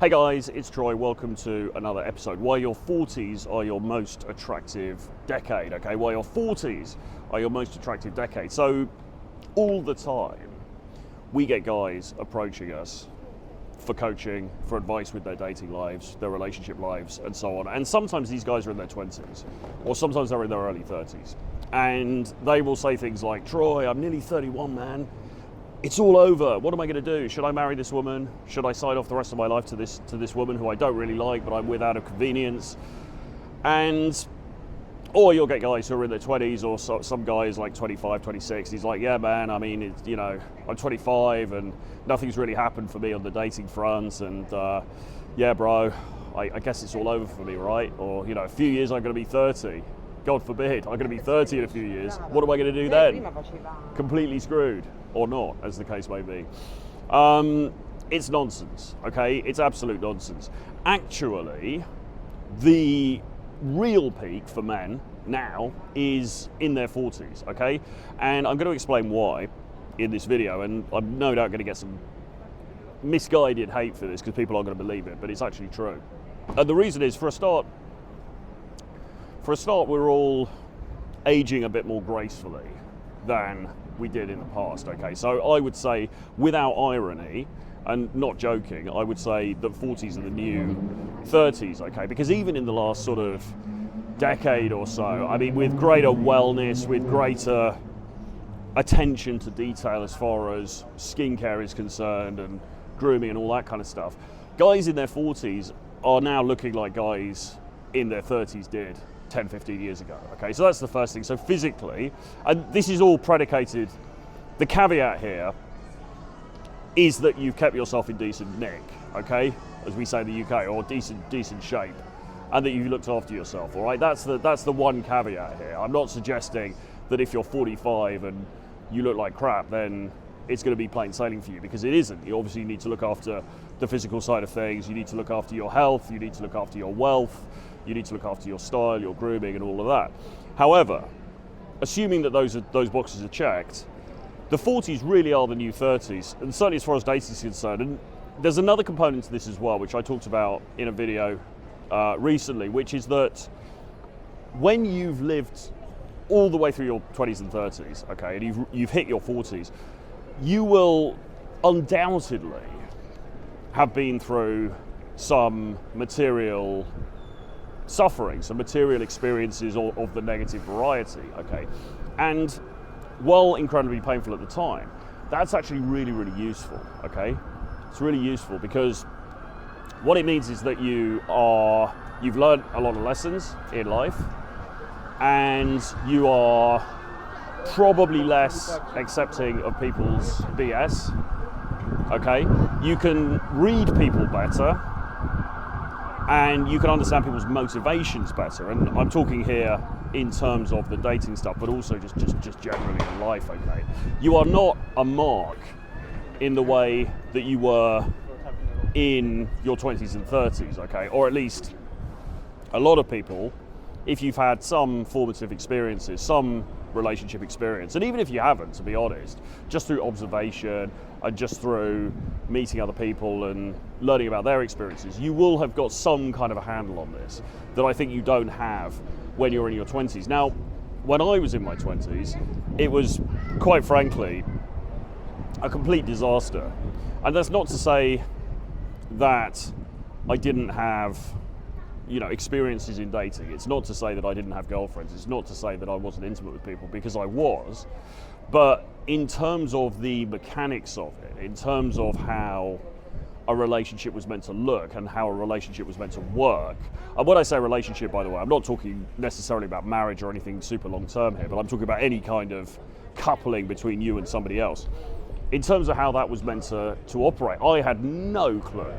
Hey guys, it's Troy. Welcome to another episode. Why your 40s are your most attractive decade, okay? Why your 40s are your most attractive decade. So, all the time, we get guys approaching us for coaching, for advice with their dating lives, their relationship lives, and so on. And sometimes these guys are in their 20s, or sometimes they're in their early 30s. And they will say things like, Troy, I'm nearly 31, man. It's all over. What am I going to do? Should I marry this woman? Should I sign off the rest of my life to this woman who I don't really like, but I'm with out of convenience? Or you'll get guys who are in their 20s, or some guys like 25, 26. He's like, yeah, man, I mean, I'm 25 and nothing's really happened for me on the dating front. And yeah, bro, I guess it's all over for me, right? Or, a few years I'm going to be 30. God forbid, I'm going to be 30 in a few years. What am I going to do then? Completely screwed, or not, as the case may be. It's nonsense, okay? It's absolute nonsense. Actually, the real peak for men now is in their 40s, okay? And I'm going to explain why in this video, and I'm no doubt going to get some misguided hate for this because people aren't going to believe it, but it's actually true. And the reason is, for a start, we're all aging a bit more gracefully than we did in the past, okay? So I would say, without irony, and not joking, I would say that 40s are the new 30s, okay? Because even in the last sort of decade or so, I mean, with greater wellness, with greater attention to detail as far as skincare is concerned and grooming and all that kind of stuff, guys in their 40s are now looking like guys in their 30s did 10, 15 years ago, okay? So that's the first thing. So physically, and this is all predicated, the caveat here is that you've kept yourself in decent nick, okay? As we say in the UK, or decent shape, and that you've looked after yourself, all right? That's the one caveat here. I'm not suggesting that if you're 45 and you look like crap, then it's going to be plain sailing for you, because it isn't. You obviously need to look after the physical side of things. You need to look after your health. You need to look after your wealth. You need to look after your style, your grooming, and all of that. However, assuming that those boxes are checked, the 40s really are the new 30s, and certainly as far as dating is concerned. And there's another component to this as well, which I talked about in a video recently, which is that when you've lived all the way through your 20s and 30s, okay, and you've hit your 40s, you will undoubtedly have been through some material suffering, some material experiences of the negative variety, okay? And while incredibly painful at the time, that's actually really, really useful, okay? It's really useful because what it means is that you've learned a lot of lessons in life, and you are probably less accepting of people's BS, okay? You can read people better, and you can understand people's motivations better. And I'm talking here in terms of the dating stuff, but also just generally in life, okay? You are not a mark in the way that you were in your 20s and 30s, okay? Or at least a lot of people, if you've had some formative experiences, some relationship experience, and even if you haven't, to be honest, just through observation and just through meeting other people and learning about their experiences, you will have got some kind of a handle on this that I think you don't have when you're in your 20s. Now, when I was in my 20s, it was, quite frankly, a complete disaster. And that's not to say that I didn't have experiences in dating. It's not to say that I didn't have girlfriends. It's not to say that I wasn't intimate with people, because I was. But in terms of the mechanics of it, in terms of how a relationship was meant to look and how a relationship was meant to work, and when I say relationship, by the way, I'm not talking necessarily about marriage or anything super long term here, but I'm talking about any kind of coupling between you and somebody else. In terms of how that was meant to operate, I had no clue.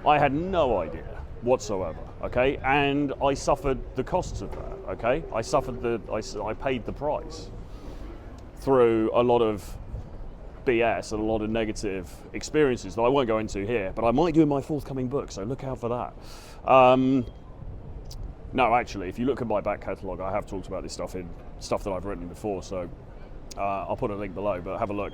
I had no idea whatsoever, okay? And I suffered the costs of that, okay? I paid the price through a lot of BS and a lot of negative experiences that I won't go into here, but I might do in my forthcoming book, so look out for that. No, actually, if you look at my back catalogue, I have talked about this stuff in stuff that I've written before, so I'll put a link below, but have a look.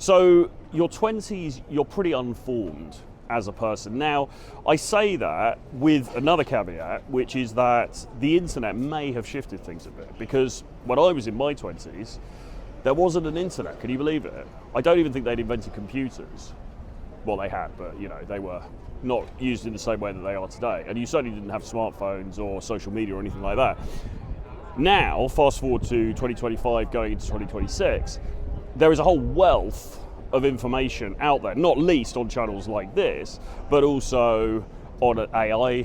So your 20s, you're pretty unformed as a person. Now, I say that with another caveat, which is that the internet may have shifted things a bit, because when I was in my 20s, there wasn't an internet. Can you believe it? I don't even think they'd invented computers. Well, they had, but they were not used in the same way that they are today. And you certainly didn't have smartphones or social media or anything like that. Now, fast forward to 2025 going into 2026, there is a whole wealth of information out there, not least on channels like this, but also on AI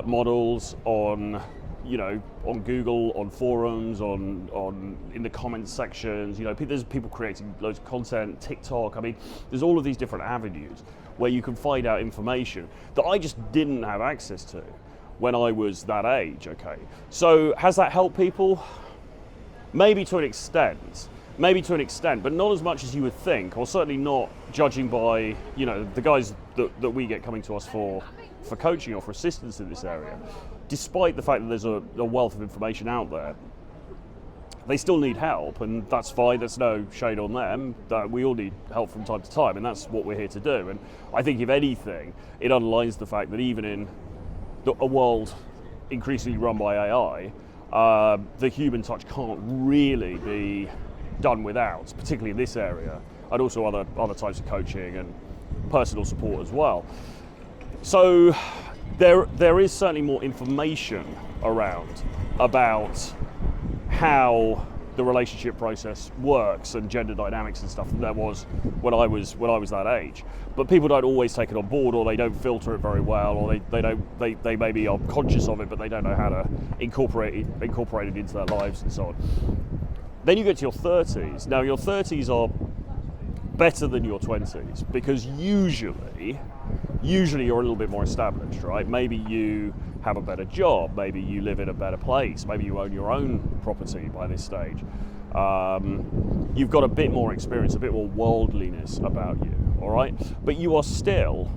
models, on Google, on forums, on in the comments sections. There's people creating loads of content, TikTok. I mean, there's all of these different avenues where you can find out information that I just didn't have access to when I was that age. Okay, so has that helped people? Maybe to an extent, but not as much as you would think, or certainly not judging by the guys that we get coming to us for coaching or for assistance in this area. Despite the fact that there's a wealth of information out there, they still need help, and that's fine. There's no shade on them. That we all need help from time to time, and that's what we're here to do. And I think, if anything, it underlines the fact that even in a world increasingly run by AI, the human touch can't really be done without, particularly in this area, and also other types of coaching and personal support as well. So there is certainly more information around about how the relationship process works and gender dynamics and stuff than there was when I was that age. But people don't always take it on board, or they don't filter it very well, or they maybe are conscious of it, but they don't know how to incorporate it into their lives and so on. Then you get to your 30s. Now, your 30s are better than your 20s because usually you're a little bit more established, right? Maybe you have a better job, maybe you live in a better place, maybe you own your own property by this stage. You've got a bit more experience, a bit more worldliness about you, all right? But you are still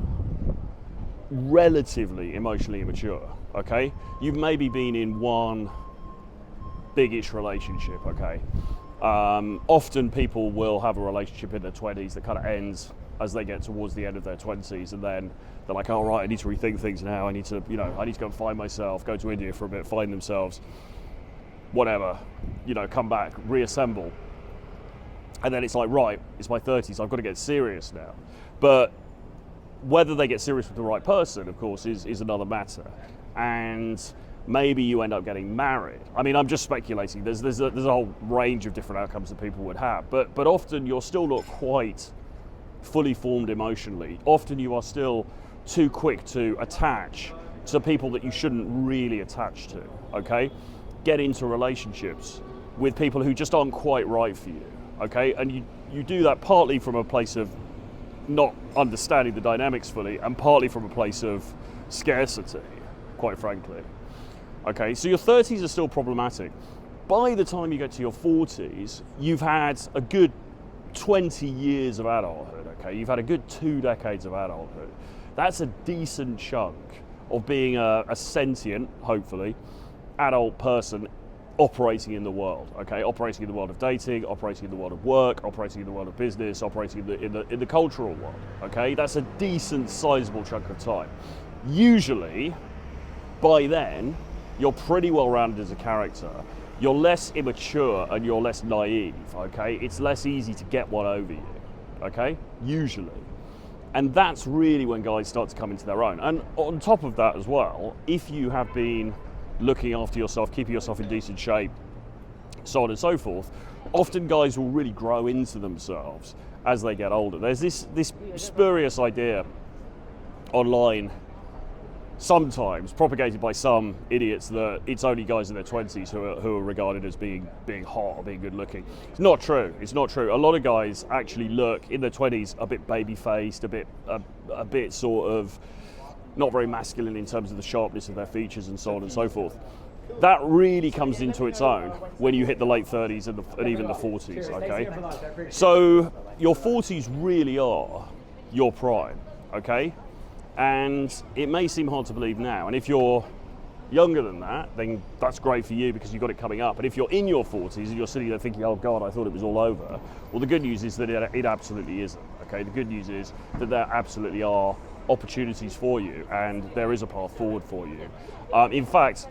relatively emotionally immature, okay? You've maybe been in one big-ish relationship, okay? Often people will have a relationship in their 20s that kind of ends as they get towards the end of their 20s, and then they're like, all right, I need to rethink things now. I need to go and find myself, go to India for a bit, find themselves, whatever, come back, reassemble. And then it's like, right, it's my 30s, I've got to get serious now. But whether they get serious with the right person, of course, is another matter. And maybe you end up getting married. I mean, I'm just speculating. There's a whole range of different outcomes that people would have. But often you're still not quite fully formed emotionally. Often you are still too quick to attach to people that you shouldn't really attach to, okay? Get into relationships with people who just aren't quite right for you, okay? And you do that partly from a place of not understanding the dynamics fully, and partly from a place of scarcity, quite frankly. Okay, so your 30s are still problematic. By the time you get to your 40s, you've had a good 20 years of adulthood, okay? You've had a good 2 decades of adulthood. That's a decent chunk of being a sentient, hopefully, adult person operating in the world, okay? Operating in the world of dating, operating in the world of work, operating in the world of business, operating in the cultural world, okay? That's a decent, sizable chunk of time. Usually, by then, you're pretty well rounded as a character. You're less immature and you're less naive, okay? It's less easy to get one over you, okay? Usually. And that's really when guys start to come into their own. And on top of that as well, if you have been looking after yourself, keeping yourself in decent shape, so on and so forth, often guys will really grow into themselves as they get older. There's this spurious idea online, sometimes propagated by some idiots, that it's only guys in their 20s who are regarded as being hot or being good looking. It's not true. It's not true. A lot of guys actually look in their 20s a bit baby-faced, a bit sort of not very masculine in terms of the sharpness of their features and so on and so forth. That really comes into its own when you hit the late 30s and even the 40s, okay? So your 40s really are your prime, okay? And it may seem hard to believe now, and if you're younger than that, then that's great for you because you've got it coming up. But if you're in your 40s and you're sitting there thinking, oh God, I thought it was all over, well, the good news is that it absolutely isn't, okay? The good news is that there absolutely are opportunities for you, and there is a path forward for you. In fact,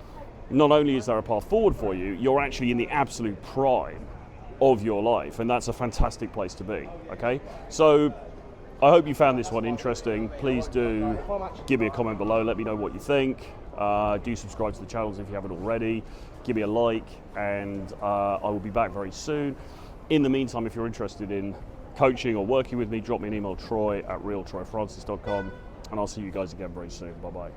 not only is there a path forward for you, you're actually in the absolute prime of your life, and that's a fantastic place to be, okay? So I hope you found this one interesting. Please do give me a comment below, let me know what you think. Do subscribe to the channels if you haven't already. Give me a like, and I will be back very soon. In the meantime, if you're interested in coaching or working with me, drop me an email, troy@realtroyfrancis.com, and I'll see you guys again very soon. Bye-bye.